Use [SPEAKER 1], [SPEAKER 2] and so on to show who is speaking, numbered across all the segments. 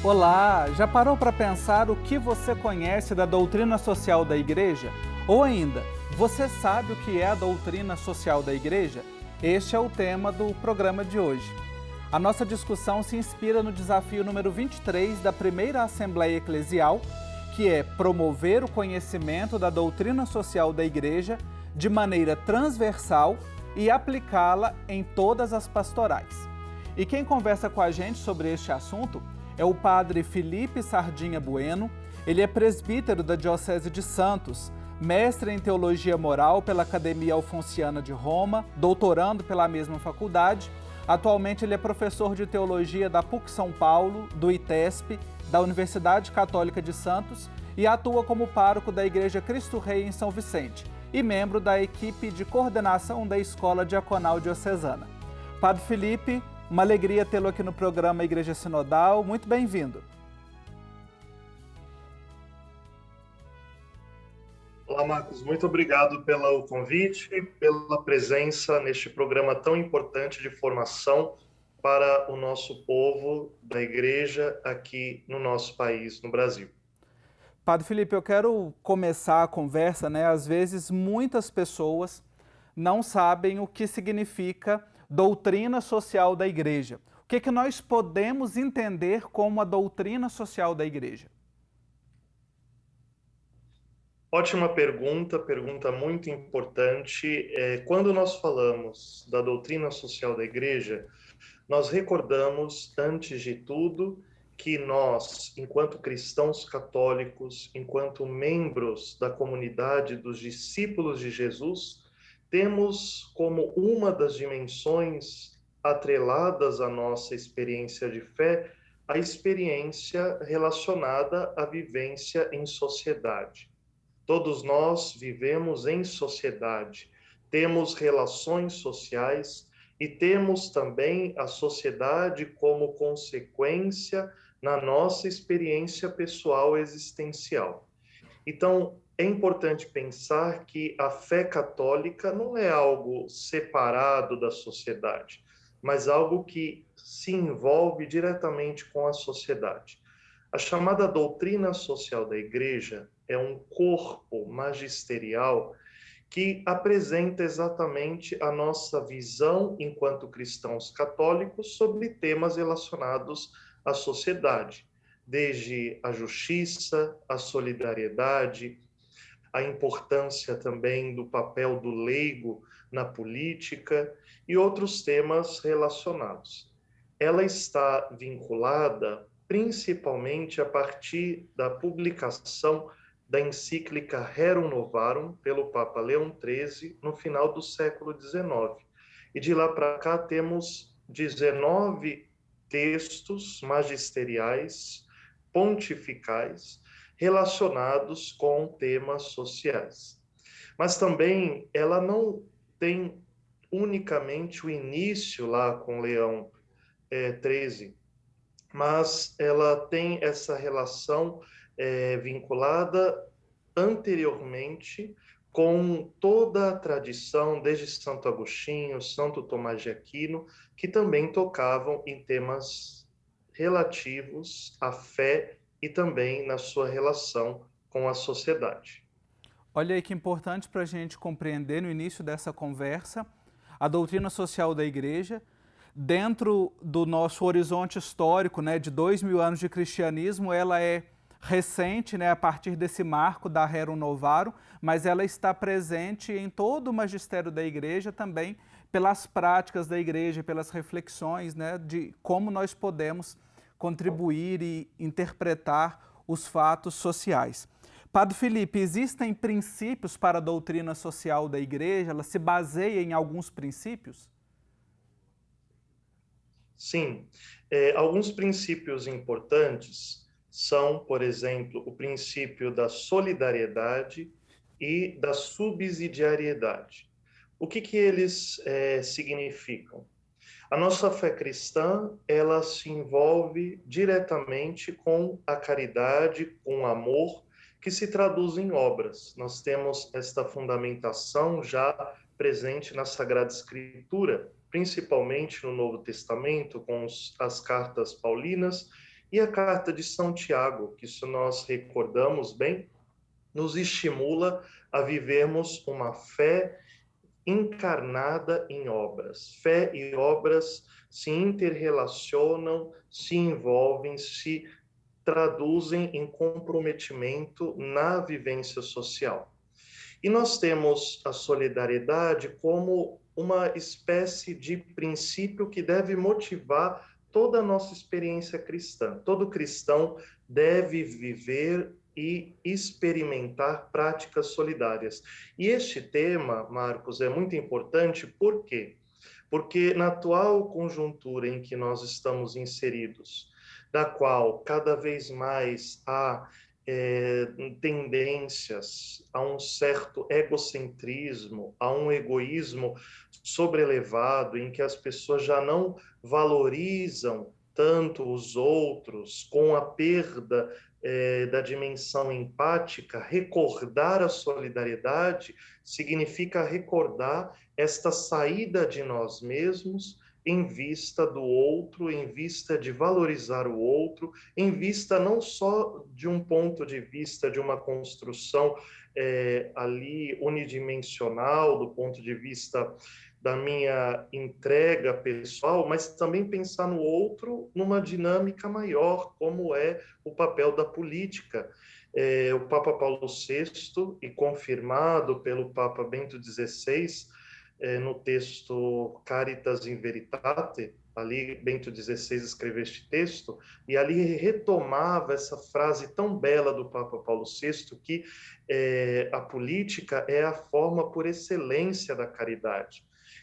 [SPEAKER 1] Olá, já parou para pensar o que você conhece da doutrina social da Igreja? Ou ainda, você sabe o que é a doutrina social da Igreja? Este é o tema do programa de hoje. A nossa discussão se inspira no desafio número 23 da primeira Assembleia Eclesial, que é promover o conhecimento da doutrina social da Igreja de maneira transversal e aplicá-la em todas as pastorais. E quem conversa com a gente sobre este assunto é o padre Felipe Sardinha Bueno. Ele é presbítero da Diocese de Santos, mestre em Teologia Moral pela Academia Alfonsiana de Roma, doutorando pela mesma faculdade. Atualmente ele é professor de Teologia da PUC São Paulo, do ITESP, da Universidade Católica de Santos e atua como pároco da Igreja Cristo Rei em São Vicente e membro da equipe de coordenação da Escola Diaconal Diocesana. Padre Felipe, uma alegria tê-lo aqui no programa Igreja Sinodal. Muito bem-vindo.
[SPEAKER 2] Olá, Marcos. Muito obrigado pelo convite e pela presença neste programa tão importante de formação para o nosso povo da Igreja aqui no nosso país, no Brasil.
[SPEAKER 1] Padre Felipe, eu quero começar a conversa, Às vezes, muitas pessoas não sabem o que significa doutrina social da Igreja. O que nós podemos entender como a doutrina social da Igreja?
[SPEAKER 2] Ótima pergunta muito importante. Quando nós falamos da doutrina social da Igreja, nós recordamos, antes de tudo, que nós, enquanto cristãos católicos, enquanto membros da comunidade dos discípulos de Jesus, temos como uma das dimensões atreladas à nossa experiência de fé, a experiência relacionada à vivência em sociedade. Todos nós vivemos em sociedade, temos relações sociais e temos também a sociedade como consequência na nossa experiência pessoal existencial. Então, é importante pensar que a fé católica não é algo separado da sociedade, mas algo que se envolve diretamente com a sociedade. A chamada doutrina social da Igreja é um corpo magisterial que apresenta exatamente a nossa visão enquanto cristãos católicos sobre temas relacionados à sociedade, desde a justiça, a solidariedade, a importância também do papel do leigo na política e outros temas relacionados. Ela está vinculada principalmente a partir da publicação da encíclica Rerum Novarum, pelo Papa Leão XIII, no final do século XIX. E de lá para cá temos 19 textos magisteriais, pontificais, relacionados com temas sociais. Mas também ela não tem unicamente o início lá com Leão XIII, mas ela tem essa relação vinculada anteriormente com toda a tradição, desde Santo Agostinho, Santo Tomás de Aquino, que também tocavam em temas relativos à fé e também na sua relação com a sociedade.
[SPEAKER 1] Olha aí que importante para a gente compreender no início dessa conversa a doutrina social da Igreja, dentro do nosso horizonte histórico, de 2000 anos de cristianismo. Ela é recente, a partir desse marco da Rerum Novarum, mas ela está presente em todo o magistério da Igreja também, pelas práticas da Igreja, pelas reflexões, de como nós podemos contribuir e interpretar os fatos sociais. Padre Felipe, existem princípios para a doutrina social da Igreja? Ela se baseia em alguns princípios?
[SPEAKER 2] Sim, alguns princípios importantes são, por exemplo, o princípio da solidariedade e da subsidiariedade. O que eles significam? A nossa fé cristã, ela se envolve diretamente com a caridade, com o amor, que se traduz em obras. Nós temos esta fundamentação já presente na Sagrada Escritura, principalmente no Novo Testamento, com as cartas paulinas E a carta de São Tiago, que se nós recordamos bem, nos estimula a vivermos uma fé encarnada em obras. Fé e obras se interrelacionam, se envolvem, se traduzem em comprometimento na vivência social. E nós temos a solidariedade como uma espécie de princípio que deve motivar toda a nossa experiência cristã. Todo cristão deve viver e experimentar práticas solidárias. E este tema, Marcos, é muito importante, por quê? Porque na atual conjuntura em que nós estamos inseridos, da qual cada vez mais há tendências a um certo egocentrismo, a um egoísmo sobrelevado, em que as pessoas já não valorizam tanto os outros, com a perda da dimensão empática. Recordar a solidariedade significa recordar esta saída de nós mesmos em vista do outro, em vista de valorizar o outro, em vista não só de um ponto de vista de uma construção ali unidimensional, do ponto de vista da minha entrega pessoal, mas também pensar no outro numa dinâmica maior, como é o papel da política. O Papa Paulo VI, e confirmado pelo Papa Bento XVI, no texto Caritas in Veritate, ali Bento XVI escreveu este texto, e ali retomava essa frase tão bela do Papa Paulo VI, que a política é a forma por excelência da caridade.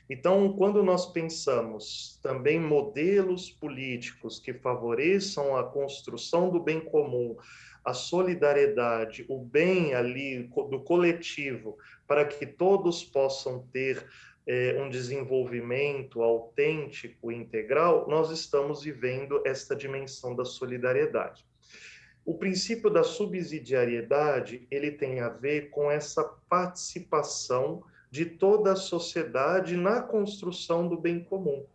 [SPEAKER 2] Então, quando nós pensamos também modelos políticos que favoreçam a construção do bem comum, a solidariedade, o bem ali do coletivo, para que todos possam ter um desenvolvimento autêntico e integral, nós estamos vivendo esta dimensão da solidariedade. O princípio da subsidiariedade, ele tem a ver com essa participação de toda a sociedade na construção do bem comum.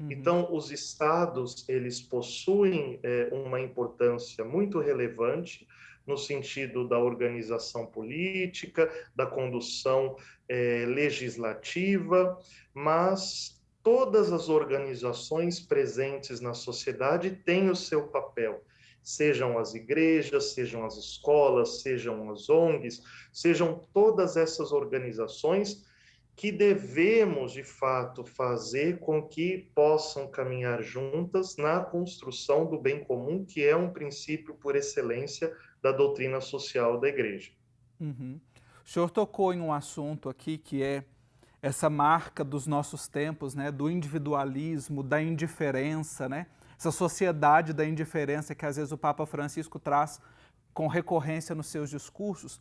[SPEAKER 2] Então, os estados, eles possuem uma importância muito relevante no sentido da organização política, da condução legislativa, mas todas as organizações presentes na sociedade têm o seu papel, sejam as igrejas, sejam as escolas, sejam as ONGs, sejam todas essas organizações que devemos, de fato, fazer com que possam caminhar juntas na construção do bem comum, que é um princípio por excelência da doutrina social da Igreja.
[SPEAKER 1] Uhum. O senhor tocou em um assunto aqui que é essa marca dos nossos tempos, né, do individualismo, da indiferença, né, essa sociedade da indiferença que às vezes o Papa Francisco traz com recorrência nos seus discursos,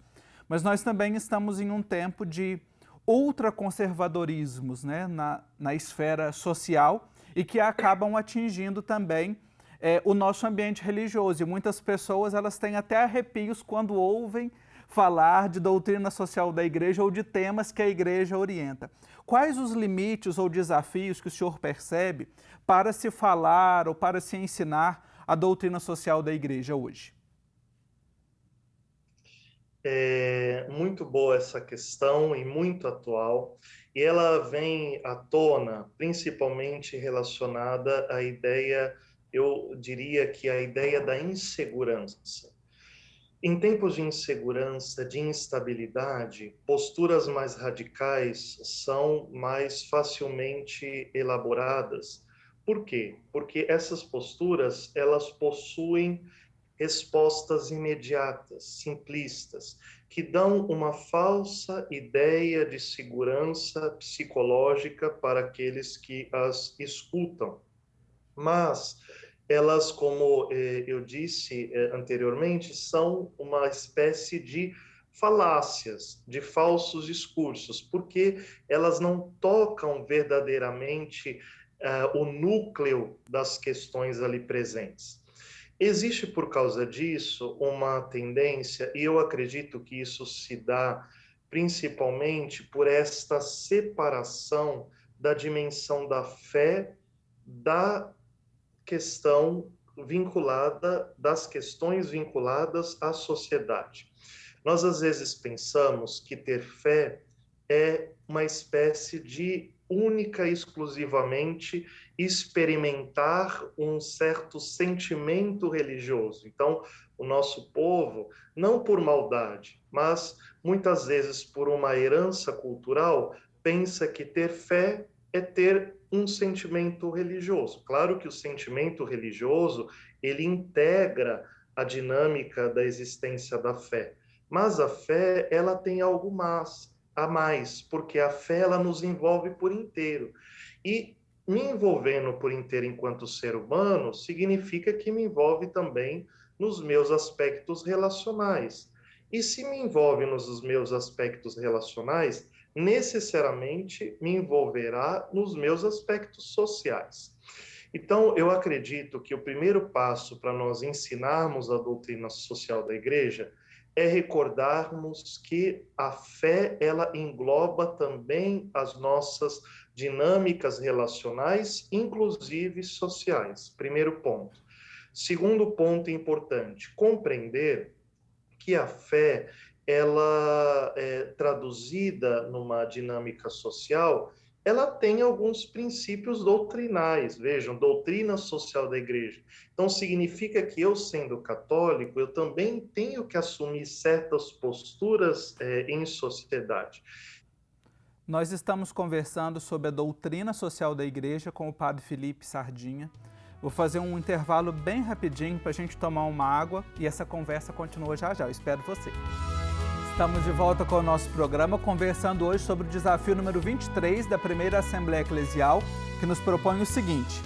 [SPEAKER 1] mas nós também estamos em um tempo de ultraconservadorismos, né, na esfera social e que acabam atingindo também o nosso ambiente religioso. E muitas pessoas elas têm até arrepios quando ouvem falar de doutrina social da Igreja ou de temas que a Igreja orienta. Quais os limites ou desafios que o senhor percebe para se falar ou para se ensinar a doutrina social da Igreja hoje?
[SPEAKER 2] É muito boa essa questão e muito atual, e ela vem à tona principalmente relacionada à ideia, eu diria que a ideia da insegurança. Em tempos de insegurança, de instabilidade, posturas mais radicais são mais facilmente elaboradas. Por quê? Porque essas posturas, elas possuem respostas imediatas, simplistas, que dão uma falsa ideia de segurança psicológica para aqueles que as escutam. Mas elas, como eu disse anteriormente, são uma espécie de falácias, de falsos discursos, porque elas não tocam verdadeiramente o núcleo das questões ali presentes. Existe, por causa disso, uma tendência, e eu acredito que isso se dá principalmente por esta separação da dimensão da fé da questão vinculada das questões vinculadas à sociedade. Nós, às vezes, pensamos que ter fé é uma espécie de única e exclusivamente experimentar um certo sentimento religioso. Então, o nosso povo, não por maldade, mas muitas vezes por uma herança cultural, pensa que ter fé é ter um sentimento religioso. Claro que o sentimento religioso, ele integra a dinâmica da existência da fé, mas a fé, ela tem algo mais, a mais, porque a fé, ela nos envolve por inteiro. E me envolvendo por inteiro enquanto ser humano, significa que me envolve também nos meus aspectos relacionais. E se me envolve nos meus aspectos relacionais, necessariamente me envolverá nos meus aspectos sociais. Então, eu acredito que o primeiro passo para nós ensinarmos a doutrina social da igreja é recordarmos que a fé, ela engloba também as nossas dinâmicas relacionais, inclusive sociais. Primeiro ponto. Segundo ponto importante, compreender que a fé, ela é traduzida numa dinâmica social, ela tem alguns princípios doutrinais. Vejam, doutrina social da igreja. Então, significa que eu, sendo católico, eu também tenho que assumir certas posturas em sociedade.
[SPEAKER 1] Nós estamos conversando sobre a doutrina social da igreja com o padre Felipe Sardinha. Vou fazer um intervalo bem rapidinho para a gente tomar uma água e essa conversa continua já já. Eu espero você. Estamos de volta com o nosso programa, conversando hoje sobre o desafio número 23 da primeira Assembleia Eclesial, que nos propõe o seguinte: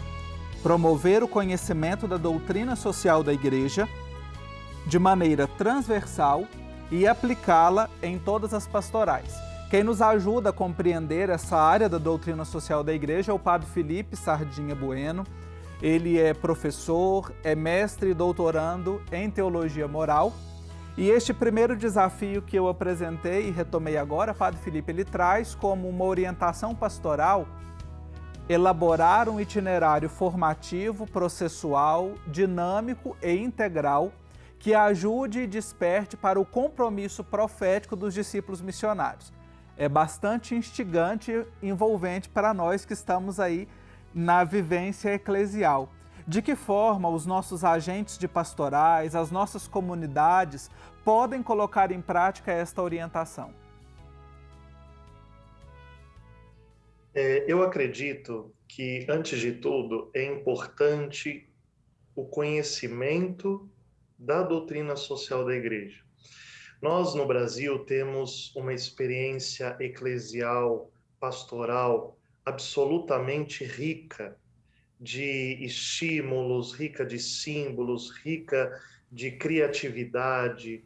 [SPEAKER 1] promover o conhecimento da doutrina social da igreja de maneira transversal e aplicá-la em todas as pastorais. Quem nos ajuda a compreender essa área da doutrina social da igreja é o padre Felipe Sardinha Bueno. Ele é professor, é mestre e doutorando em teologia moral. E este primeiro desafio que eu apresentei e retomei agora, padre Felipe, ele traz como uma orientação pastoral elaborar um itinerário formativo, processual, dinâmico e integral que ajude e desperte para o compromisso profético dos discípulos missionários. É bastante instigante e envolvente para nós que estamos aí na vivência eclesial. De que forma os nossos agentes de pastorais, as nossas comunidades podem colocar em prática esta orientação?
[SPEAKER 2] Eu acredito que, antes de tudo, é importante o conhecimento da doutrina social da igreja. Nós, no Brasil, temos uma experiência eclesial, pastoral, absolutamente rica de estímulos, rica de símbolos, rica de criatividade,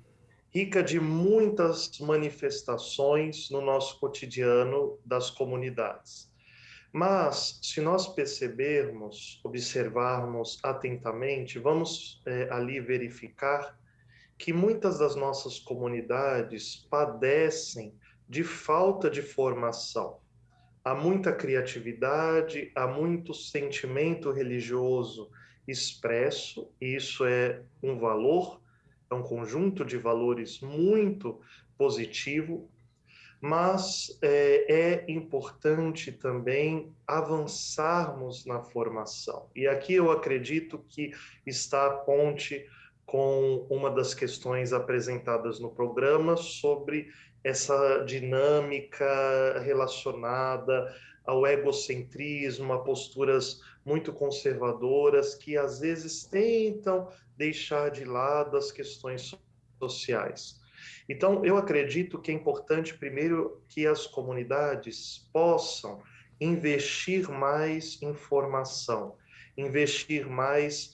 [SPEAKER 2] rica de muitas manifestações no nosso cotidiano das comunidades. Mas, se nós percebermos, observarmos atentamente, vamos ali verificar que muitas das nossas comunidades padecem de falta de formação. Há muita criatividade, há muito sentimento religioso expresso, e isso é um valor, é um conjunto de valores muito positivo, mas é importante também avançarmos na formação. E aqui eu acredito que está a ponte com uma das questões apresentadas no programa sobre essa dinâmica relacionada ao egocentrismo, a posturas muito conservadoras que às vezes tentam deixar de lado as questões sociais. Então, eu acredito que é importante, primeiro, que as comunidades possam investir mais em formação, investir mais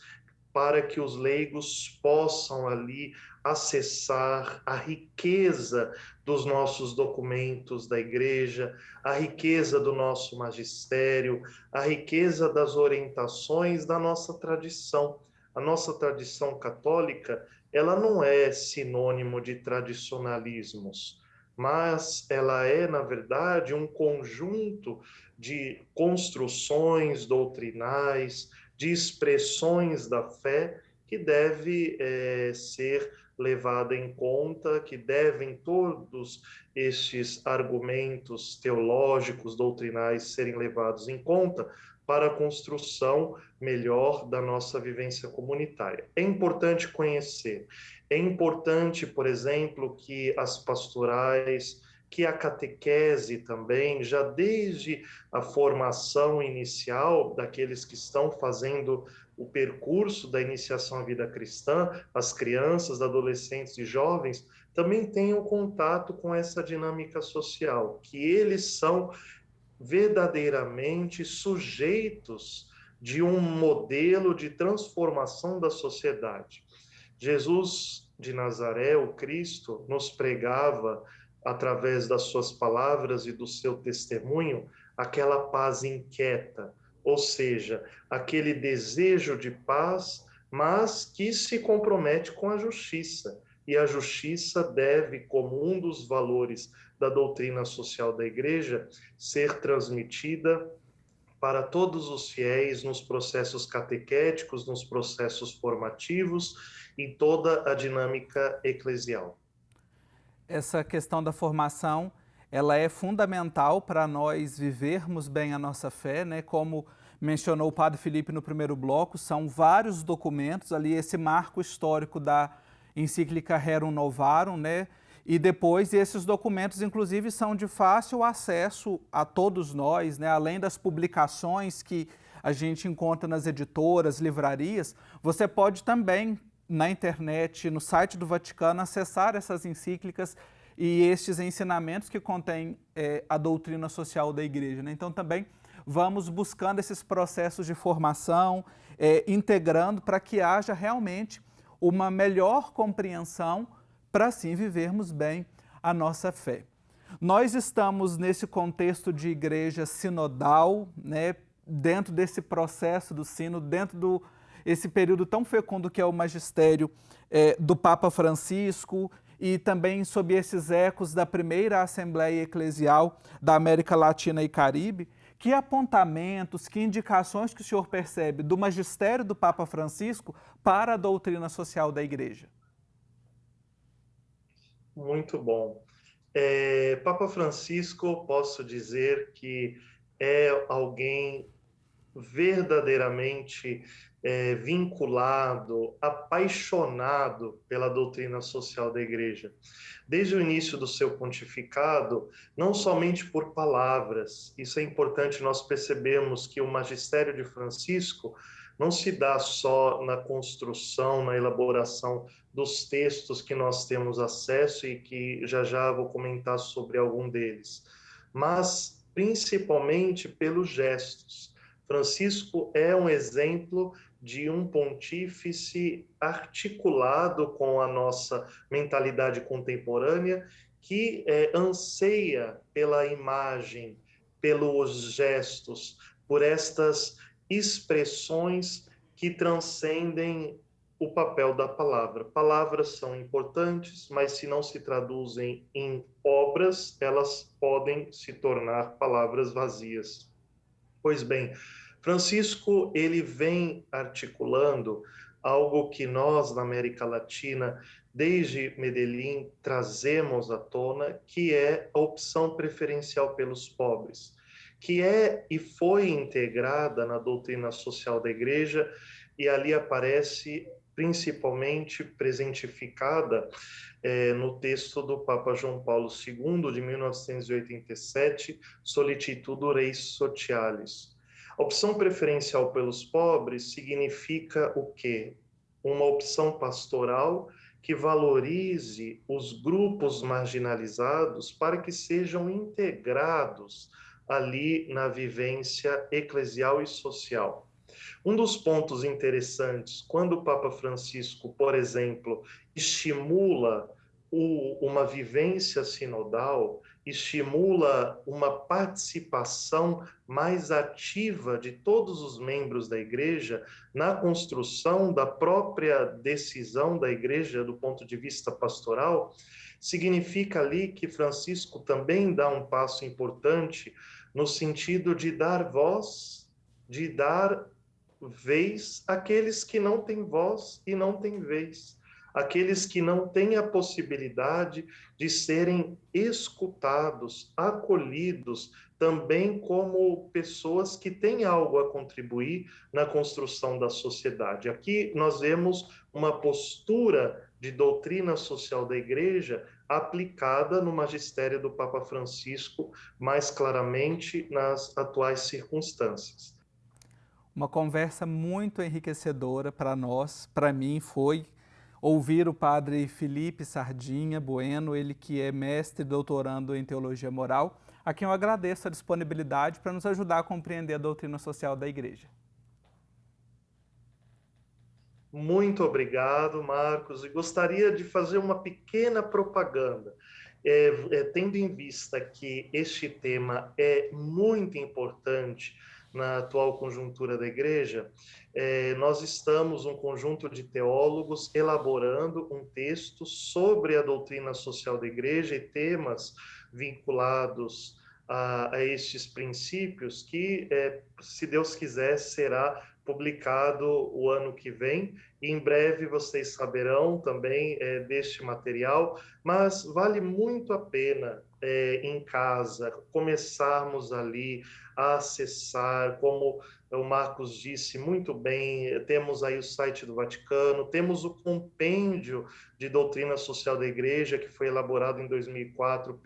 [SPEAKER 2] para que os leigos possam ali acessar a riqueza dos nossos documentos da igreja, a riqueza do nosso magistério, a riqueza das orientações da nossa tradição. A nossa tradição católica, ela não é sinônimo de tradicionalismos, mas ela é, na verdade, um conjunto de construções doutrinais, de expressões da fé que deve ser levada em conta, que devem todos estes argumentos teológicos, doutrinais serem levados em conta para a construção melhor da nossa vivência comunitária. É importante conhecer, é importante, por exemplo, que as pastorais, que a catequese também, já desde a formação inicial daqueles que estão fazendo o percurso da iniciação à vida cristã, as crianças, adolescentes e jovens, também tenham contato com essa dinâmica social, que eles são verdadeiramente sujeitos de um modelo de transformação da sociedade. Jesus de Nazaré, o Cristo, nos pregava, através das suas palavras e do seu testemunho, aquela paz inquieta, ou seja, aquele desejo de paz, mas que se compromete com a justiça. E a justiça deve, como um dos valores da doutrina social da Igreja, ser transmitida para todos os fiéis nos processos catequéticos, nos processos formativos, em toda a dinâmica eclesial.
[SPEAKER 1] Essa questão da formação, ela é fundamental para nós vivermos bem a nossa fé, né? Como mencionou o Padre Felipe no primeiro bloco, são vários documentos ali, esse marco histórico da encíclica Rerum Novarum, né? E depois esses documentos, inclusive, são de fácil acesso a todos nós, né? Além das publicações que a gente encontra nas editoras, livrarias, você pode também, na internet, no site do Vaticano, acessar essas encíclicas e estes ensinamentos que contêm a doutrina social da Igreja, né? Então, também vamos buscando esses processos de formação, integrando para que haja realmente uma melhor compreensão para assim vivermos bem a nossa fé. Nós estamos nesse contexto de igreja sinodal, né, dentro desse processo do sino, dentro desse período tão fecundo que é o magistério do Papa Francisco e também sob esses ecos da primeira Assembleia Eclesial da América Latina e Caribe. Que apontamentos, que indicações que o senhor percebe do magistério do Papa Francisco para a doutrina social da Igreja?
[SPEAKER 2] Muito bom. Papa Francisco, posso dizer que é alguém verdadeiramente vinculado, apaixonado pela doutrina social da Igreja. Desde o início do seu pontificado, não somente por palavras, isso é importante nós percebemos que o magistério de Francisco não se dá só na construção, na elaboração dos textos que nós temos acesso e que já vou comentar sobre algum deles, mas principalmente pelos gestos. Francisco é um exemplo de um pontífice articulado com a nossa mentalidade contemporânea, que anseia pela imagem, pelos gestos, por estas expressões que transcendem o papel da palavra. Palavras são importantes, mas se não se traduzem em obras, elas podem se tornar palavras vazias. Pois bem, Francisco, ele vem articulando algo que nós, na América Latina, desde Medellín, trazemos à tona, que é a opção preferencial pelos pobres, que é e foi integrada na doutrina social da Igreja, e ali aparece principalmente presentificada no texto do Papa João Paulo II, de 1987, Sollicitudo Reis Socialis. A opção preferencial pelos pobres significa o quê? Uma opção pastoral que valorize os grupos marginalizados para que sejam integrados ali na vivência eclesial e social. Um dos pontos interessantes, quando o Papa Francisco, por exemplo, estimula uma vivência sinodal, estimula uma participação mais ativa de todos os membros da Igreja na construção da própria decisão da Igreja do ponto de vista pastoral, significa ali que Francisco também dá um passo importante no sentido de dar voz, de dar vez aqueles que não têm voz e não têm vez, aqueles que não têm a possibilidade de serem escutados, acolhidos, também como pessoas que têm algo a contribuir na construção da sociedade. Aqui nós vemos uma postura de doutrina social da Igreja aplicada no magistério do Papa Francisco, mais claramente nas atuais circunstâncias.
[SPEAKER 1] Uma conversa muito enriquecedora para nós, para mim foi ouvir o padre Felipe Sardinha Bueno, ele que é mestre e doutorando em Teologia Moral, a quem eu agradeço a disponibilidade para nos ajudar a compreender a doutrina social da Igreja.
[SPEAKER 2] Muito obrigado, Marcos, e gostaria de fazer uma pequena propaganda. Tendo em vista que este tema é muito importante na atual conjuntura da Igreja, nós estamos, um conjunto de teólogos, elaborando um texto sobre a doutrina social da Igreja e temas vinculados a estes princípios que, se Deus quiser, será publicado o ano que vem, e em breve vocês saberão também deste material, mas vale muito a pena em casa começarmos ali a acessar, como o Marcos disse muito bem, temos aí o site do Vaticano, temos o compêndio de doutrina social da Igreja, que foi elaborado em 2004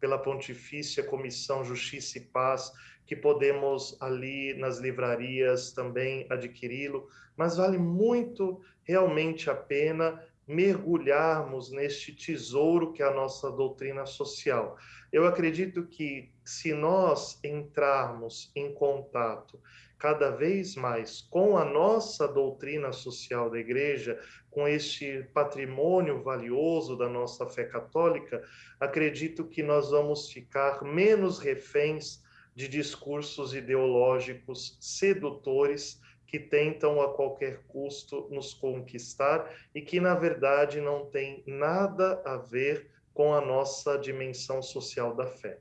[SPEAKER 2] pela Pontifícia Comissão Justiça e Paz, que podemos ali nas livrarias também adquiri-lo, mas vale muito realmente a pena mergulharmos neste tesouro que é a nossa doutrina social. Eu acredito que se nós entrarmos em contato cada vez mais com a nossa doutrina social da Igreja, com este patrimônio valioso da nossa fé católica, acredito que nós vamos ficar menos reféns de discursos ideológicos sedutores que tentam a qualquer custo nos conquistar e que, na verdade, não tem nada a ver com a nossa dimensão social da fé.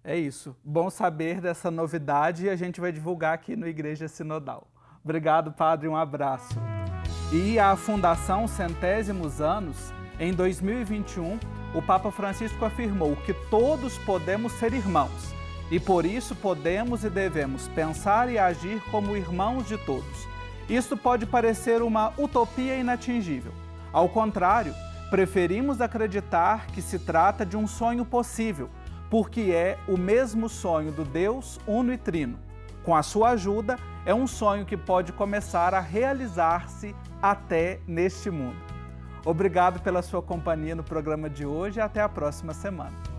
[SPEAKER 1] É isso. Bom saber dessa novidade e a gente vai divulgar aqui no Igreja Sinodal. Obrigado, padre, um abraço. E a Fundação Centésimos Anos, em 2021, o Papa Francisco afirmou que todos podemos ser irmãos e por isso podemos e devemos pensar e agir como irmãos de todos. Isso pode parecer uma utopia inatingível. Ao contrário, preferimos acreditar que se trata de um sonho possível, porque é o mesmo sonho do Deus uno e trino. Com a sua ajuda, é um sonho que pode começar a realizar-se até neste mundo. Obrigado pela sua companhia no programa de hoje e até a próxima semana.